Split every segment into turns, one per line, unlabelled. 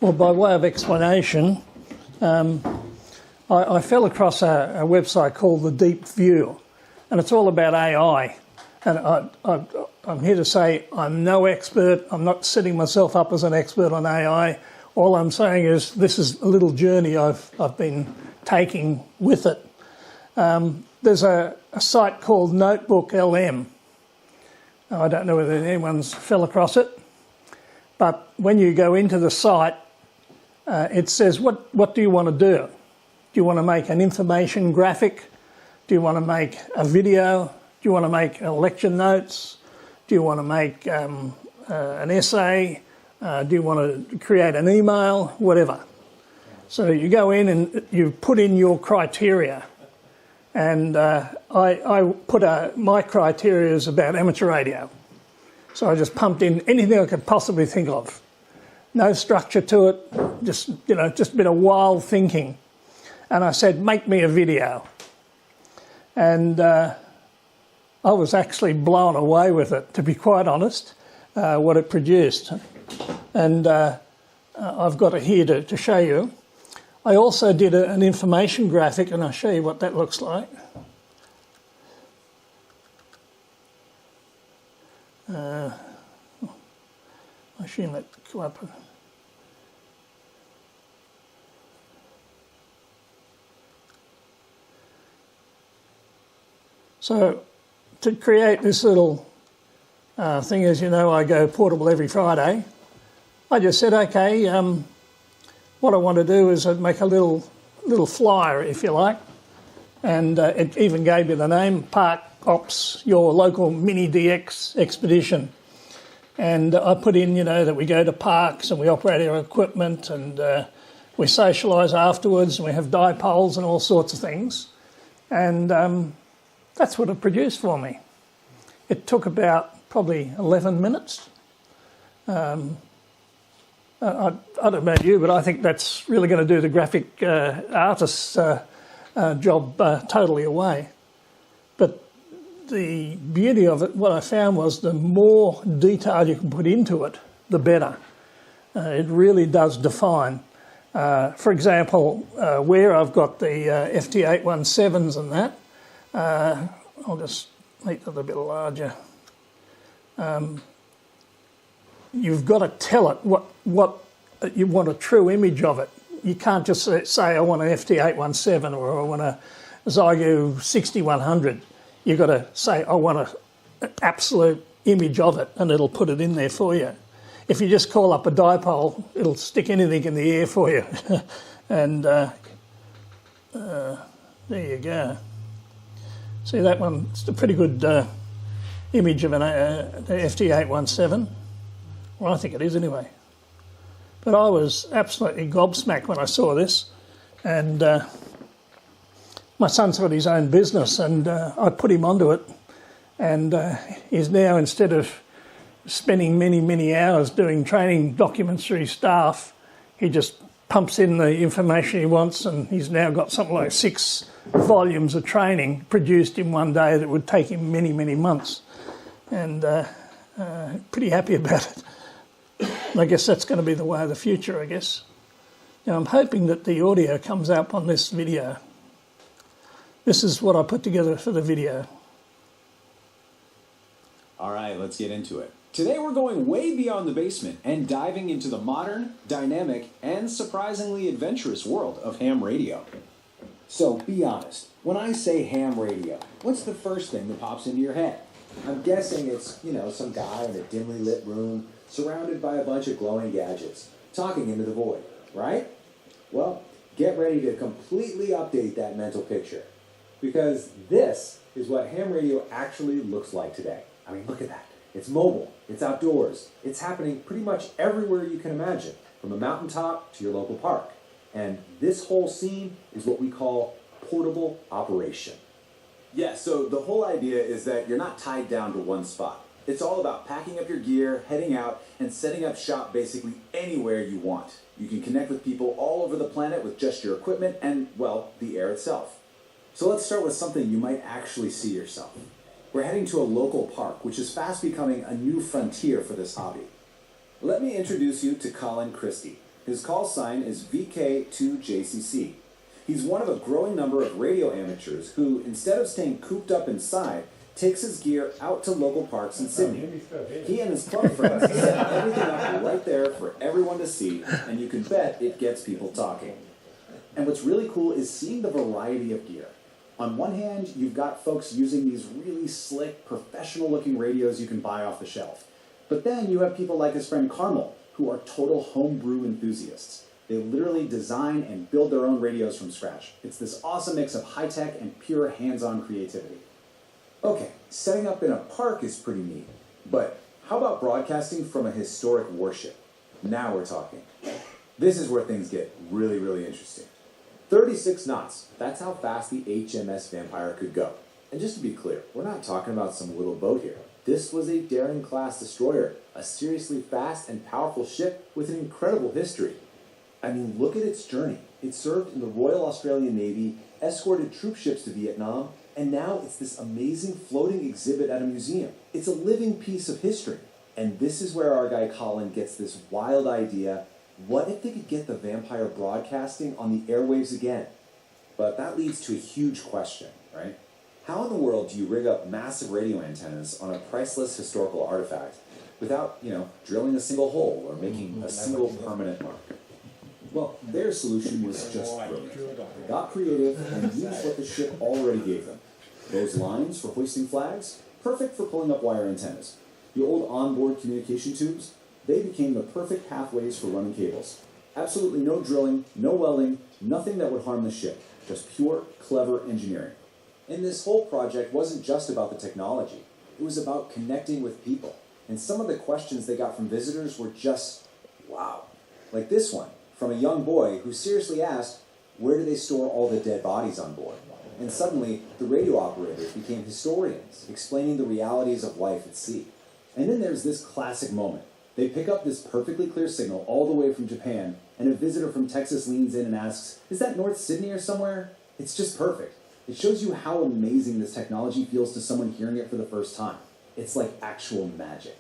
Well, by way of explanation, I fell across a website called The Deep View, and it's all about AI. And I'm here to say I'm no expert. I'm not setting myself up as an expert on AI. All I'm saying is this is a little journey I've been taking with it. There's a site called Notebook LM. I don't know whether anyone's fell across it, but when you go into the site, it says, what do you want to do? Do you want to make an information graphic? Do you want to make a video? Do you want to make lecture notes? Do you want to make an essay? Do you want to create an email? Whatever. So you go in and you put in your criteria. And I put my criteria is about amateur radio. So I just pumped in anything I could possibly think of. No structure to it, just a bit of wild thinking. And I said, make me a video. And I was actually blown away with it, to be quite honest, what it produced. And I've got it here to show you. I also did an information graphic, and I'll show you what that looks like. I assume that go up. So to create this little thing, as you know, I go portable every Friday. I just said, okay, what I want to do is make a little flyer, if you like, and it even gave me the name, Park Ops, your local mini DX expedition. And I put in, that we go to parks and we operate our equipment and we socialise afterwards and we have dipoles and all sorts of things. And that's what it produced for me. It took about probably 11 minutes. I don't know about you, but I think that's really going to do the graphic artist's job totally away. But the beauty of it, what I found was the more detail you can put into it, the better. It really does define. For example, where I've got the FT817s and that, I'll just make that a bit larger. You've got to tell it what you want, a true image of it. You can't just say I want an FT817 or I want a Zygo 6100. You've got to say I want an absolute image of it, and it'll put it in there for you. If you just call up a dipole, it'll stick anything in the air for you. And there you go. See that one? It's a pretty good image of an FT817. Well, I think it is anyway. But I was absolutely gobsmacked when I saw this. And my son's got his own business, and I put him onto it. And he's now, instead of spending many, many hours doing training documents for his staff, he just pumps in the information he wants, and he's now got something like 6 volumes of training produced in one day that would take him many, many months. And pretty happy about it. I guess that's going to be the way of the future, I guess. Now, I'm hoping that the audio comes up on this video. This is what I put together for the video.
All right, let's get into it. Today we're going way beyond the basement and diving into the modern, dynamic, and surprisingly adventurous world of ham radio.
So be honest, when I say ham radio, what's the first thing that pops into your head? I'm guessing it's, some guy in a dimly lit room surrounded by a bunch of glowing gadgets, talking into the void, right? Well, get ready to completely update that mental picture, because this is what ham radio actually looks like today. I mean, look at that. It's mobile, it's outdoors, it's happening pretty much everywhere you can imagine, from a mountaintop to your local park. And this whole scene is what we call portable operation.
Yeah, so the whole idea is that you're not tied down to one spot. It's all about packing up your gear, heading out, and setting up shop basically anywhere you want. You can connect with people all over the planet with just your equipment and, well, the air itself. So let's start with something you might actually see yourself. We're heading to a local park, which is fast becoming a new frontier for this hobby. Let me introduce you to Colin Christie. His call sign is VK2JCC. He's one of a growing number of radio amateurs who, instead of staying cooped up inside, takes his gear out to local parks in Sydney. He and his club friends set everything up right there for everyone to see, and you can bet it gets people talking. And what's really cool is seeing the variety of gear. On one hand, you've got folks using these really slick, professional-looking radios you can buy off the shelf. But then you have people like his friend Carmel, who are total homebrew enthusiasts. They literally design and build their own radios from scratch. It's this awesome mix of high-tech and pure hands-on creativity. Okay, setting up in a park is pretty neat, but how about broadcasting from a historic warship? Now we're talking. This is where things get really, really interesting. 36 knots, that's how fast the HMS Vampire could go. And just to be clear, we're not talking about some little boat here. This was a daring-class destroyer, a seriously fast and powerful ship with an incredible history. I mean, look at its journey. It served in the Royal Australian Navy, escorted troop ships to Vietnam, and now it's this amazing floating exhibit at a museum. It's a living piece of history. And this is where our guy Colin gets this wild idea. What if they could get the Vampire broadcasting on the airwaves again? But that leads to a huge question, right? How in the world do you rig up massive radio antennas on a priceless historical artifact without, drilling a single hole or making a single permanent mark? Well, their solution was just brilliant. They got creative and used what the ship already gave them. Those lines for hoisting flags, perfect for pulling up wire antennas. The old onboard communication tubes, they became the perfect pathways for running cables. Absolutely no drilling, no welding, nothing that would harm the ship. Just pure, clever engineering. And this whole project wasn't just about the technology. It was about connecting with people. And some of the questions they got from visitors were just, wow. Like this one, from a young boy who seriously asked, where do they store all the dead bodies on board? And suddenly, the radio operators became historians, explaining the realities of life at sea. And then there's this classic moment. They pick up this perfectly clear signal all the way from Japan, and a visitor from Texas leans in and asks, is that North Sydney or somewhere? It's just perfect. It shows you how amazing this technology feels to someone hearing it for the first time. It's like actual magic.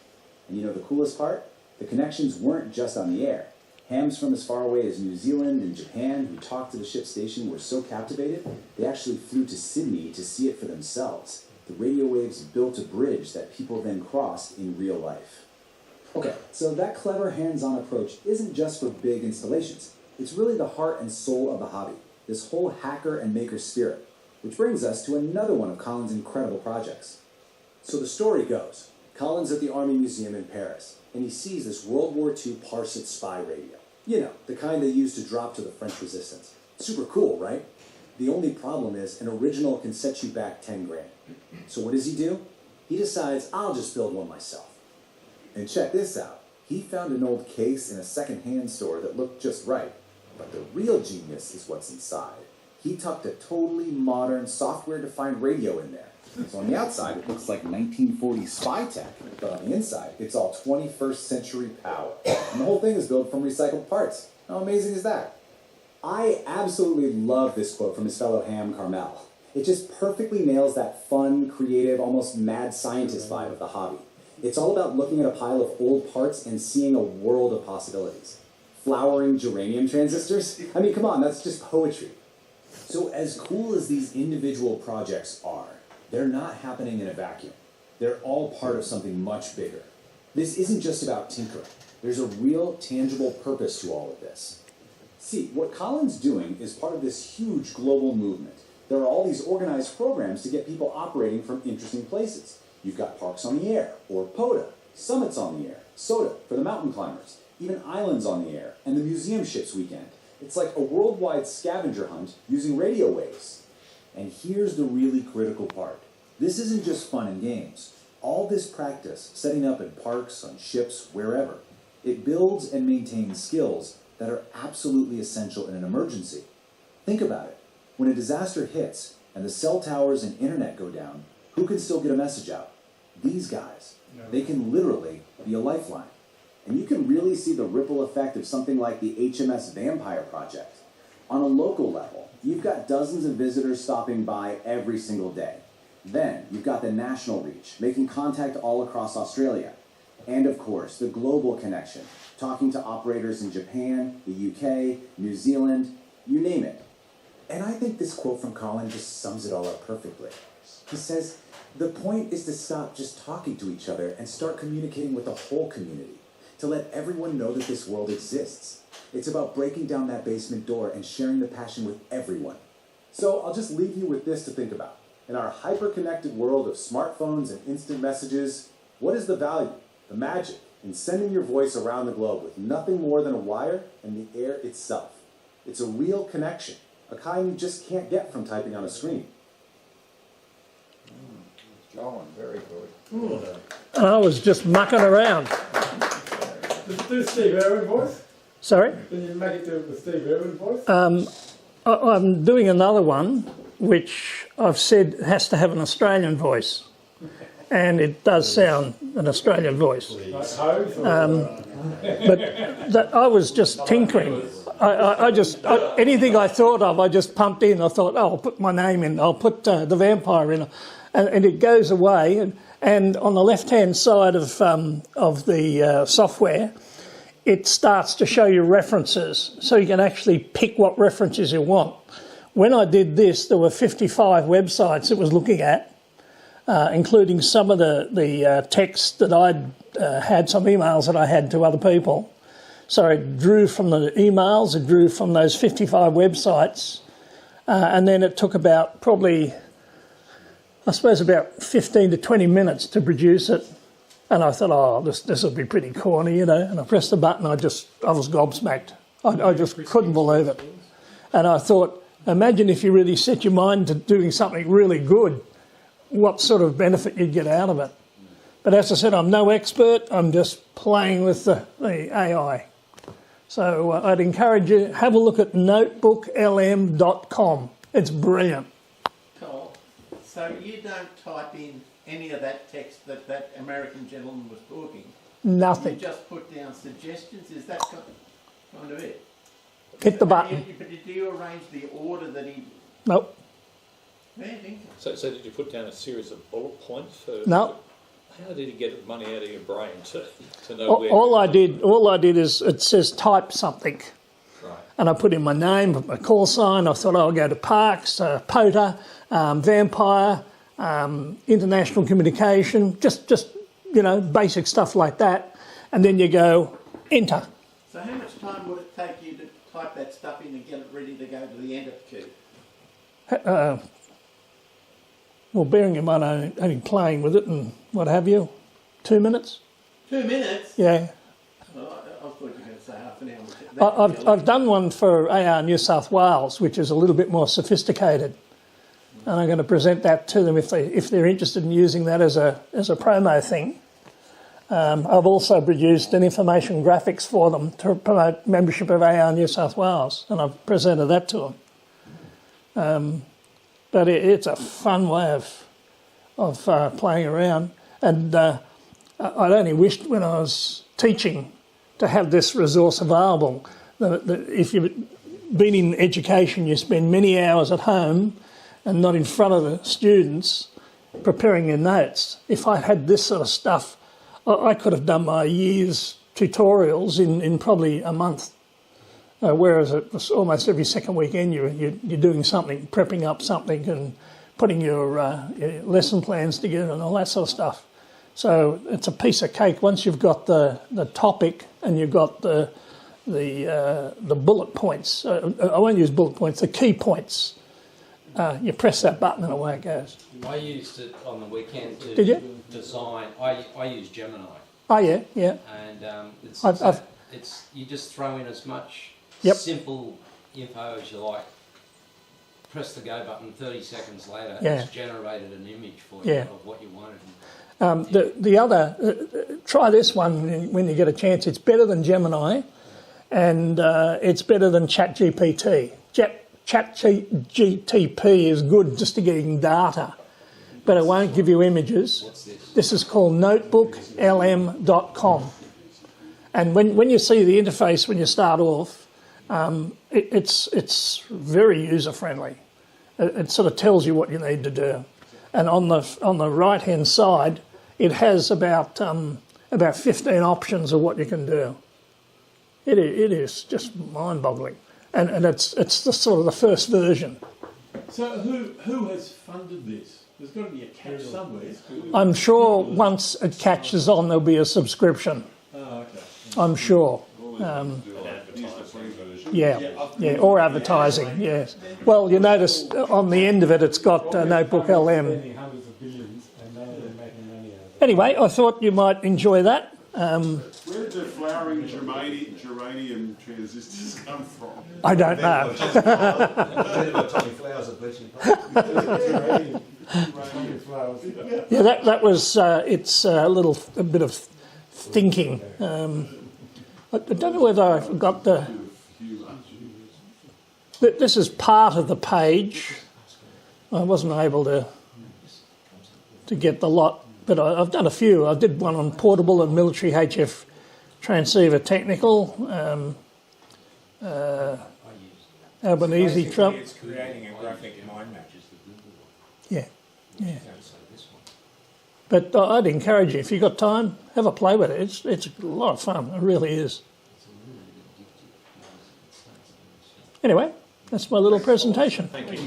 And you know the coolest part? The connections weren't just on the air. Hams from as far away as New Zealand and Japan who talked to the ship station were so captivated, they actually flew to Sydney to see it for themselves. The radio waves built a bridge that people then crossed in real life. Okay, so that clever hands-on approach isn't just for big installations. It's really the heart and soul of the hobby, this whole hacker and maker spirit. Which brings us to another one of Colin's incredible projects. So the story goes, Colin's at the Army Museum in Paris, and he sees this World War II Parset spy radio. You know, the kind they used to drop to the French resistance. Super cool, right? The only problem is an original can set you back 10 grand. So what does he do? He decides, I'll just build one myself. And check this out. He found an old case in a second-hand store that looked just right. But the real genius is what's inside. He tucked a totally modern software-defined radio in there. So on the outside, it looks like 1940s spy tech, but on the inside, it's all 21st century power. And the whole thing is built from recycled parts. How amazing is that? I absolutely love this quote from his fellow ham, Carmel. It just perfectly nails that fun, creative, almost mad scientist vibe of the hobby. It's all about looking at a pile of old parts and seeing a world of possibilities. Flowering geranium transistors? I mean, come on, that's just poetry. So as cool as these individual projects are, they're not happening in a vacuum. They're all part of something much bigger. This isn't just about tinkering. There's a real, tangible purpose to all of this. See, what Colin's doing is part of this huge global movement. There are all these organized programs to get people operating from interesting places. You've got Parks on the Air, or POTA, Summits on the Air, SOTA for the mountain climbers, even Islands on the Air, and the Museum Ships Weekend. It's like a worldwide scavenger hunt using radio waves. And here's the really critical part. This isn't just fun and games. All this practice, setting up in parks, on ships, wherever, it builds and maintains skills that are absolutely essential in an emergency. Think about it. When a disaster hits and the cell towers and internet go down, who can still get a message out? These guys. They can literally be a lifeline. And you can really see the ripple effect of something like the HMS Vampire project. On a local level, you've got dozens of visitors stopping by every single day. Then you've got the national reach, making contact all across Australia. And of course, the global connection. talking to operators in Japan, the UK, New Zealand, you name it. And I think this quote from Colin just sums it all up perfectly. He says, the point is to stop just talking to each other and start communicating with the whole community, to let everyone know that this world exists. It's about breaking down that basement door and sharing the passion with everyone. So I'll just leave you with this to think about. In our hyper-connected world of smartphones and instant messages, what is the value, the magic, in sending your voice around the globe with nothing more than a wire and the air itself? It's a real connection, a kind you just can't get from typing on a screen.
Colin, very good.
And I was just mucking around.
Do Steve Irwin voice?
Sorry?
Can you make it do the Steve Irwin voice?
I'm doing another one, which I've said has to have an Australian voice. And it does sound an Australian voice.
Like Hose or,
But I was just tinkering. Anything I thought of, I just pumped in. I thought, oh, I'll put my name in. I'll put the vampire in. And it goes away. And on the left-hand side of the software, it starts to show you references. So you can actually pick what references you want. When I did this, there were 55 websites it was looking at, including some of the text that I'd had, some emails that I had to other people. So it drew from the emails, it drew from those 55 websites, and then it took about probably, I suppose, about 15 to 20 minutes to produce it. And I thought, oh, this will be pretty corny, you know. And I pressed the button, I was gobsmacked. I just couldn't believe it. And I thought, imagine if you really set your mind to doing something really good, what sort of benefit you'd get out of it. But as I said, I'm no expert, I'm just playing with the AI. So I'd encourage you, have a look at notebooklm.com. It's brilliant.
Cole, so you don't type in any of that text that American gentleman was talking?
Nothing.
You just put down suggestions? Is that kind of it?
Hit the button.
But do you arrange the order that he...
Nope.
Yeah, I think
So did you put down a series of bullet points?
No.
How did you get money out of your brain to know where...
All I did is, it says type something.
Right.
And I put in my name, my call sign. I thought, I'll go to Parks, POTA, Vampire, International Communication, just basic stuff like that. And then you go, enter.
so. How much time would it take you to type that stuff in and get it ready to go to the enter key?
Well, bearing in mind I'm only playing with it and what have you, 2 minutes?
2 minutes?
Yeah.
Well, I thought you were going to say half an hour.
I've done one for AR New South Wales, which is a little bit more sophisticated, and I'm going to present that to them if they're interested in using that as a promo thing. I've also produced an information graphics for them to promote membership of AR New South Wales, and I've presented that to them. But it's a fun way of playing around, and I'd only wished when I was teaching to have this resource available. If you've been in education, you spend many hours at home and not in front of the students preparing your notes. If I had this sort of stuff, I could have done my year's tutorials in probably a month. Whereas it was almost every second weekend you're doing something, prepping up something and putting your lesson plans together and all that sort of stuff. So it's a piece of cake. Once you've got the topic and you've got the bullet points, I won't use bullet points, the key points, you press that button and away it goes.
I used it on the weekend to
Did you?
design. I use Gemini.
Oh yeah.
And it's you just throw in as much simple info as you like. Press the go button. 30 seconds later, it's generated an image for you of what you wanted.
The other, try this one when you get a chance. It's better than Gemini, and it's better than ChatGPT. ChatGPT is good just to getting data, but it won't give you images.
What's this?
This is called notebooklm.com. And when you see the interface when you start off, it's very user-friendly. It sort of tells you what you need to do. And on the right-hand side, it has about 15 options of what you can do. It is just mind-boggling, and it's the sort of the first version.
So who has funded this? There's got to be a catch somewhere.
I'm sure once it catches on, there'll be a subscription.
Oh, okay.
I'm sure. Yeah, or advertising. Yes. Well, you notice on the end of it, it's got Notebook LM.
Spending hundreds of billions and now they're making money out of it.
Anyway, I thought you might enjoy that.
Where do flowering germanium transistors come from?
I don't know. Yeah, that was it's a bit of thinking. I don't know whether I forgot this is part of the page. I wasn't able to get the lot, but I've done a few. I did one on portable and military HF transceiver technical. Albanese Trump.
It's creating a graphic mind map.
Yeah. But I'd encourage you, if you've got time, have a play with it. It's a lot of fun. It really is. Anyway, that's my little presentation.
Thank you.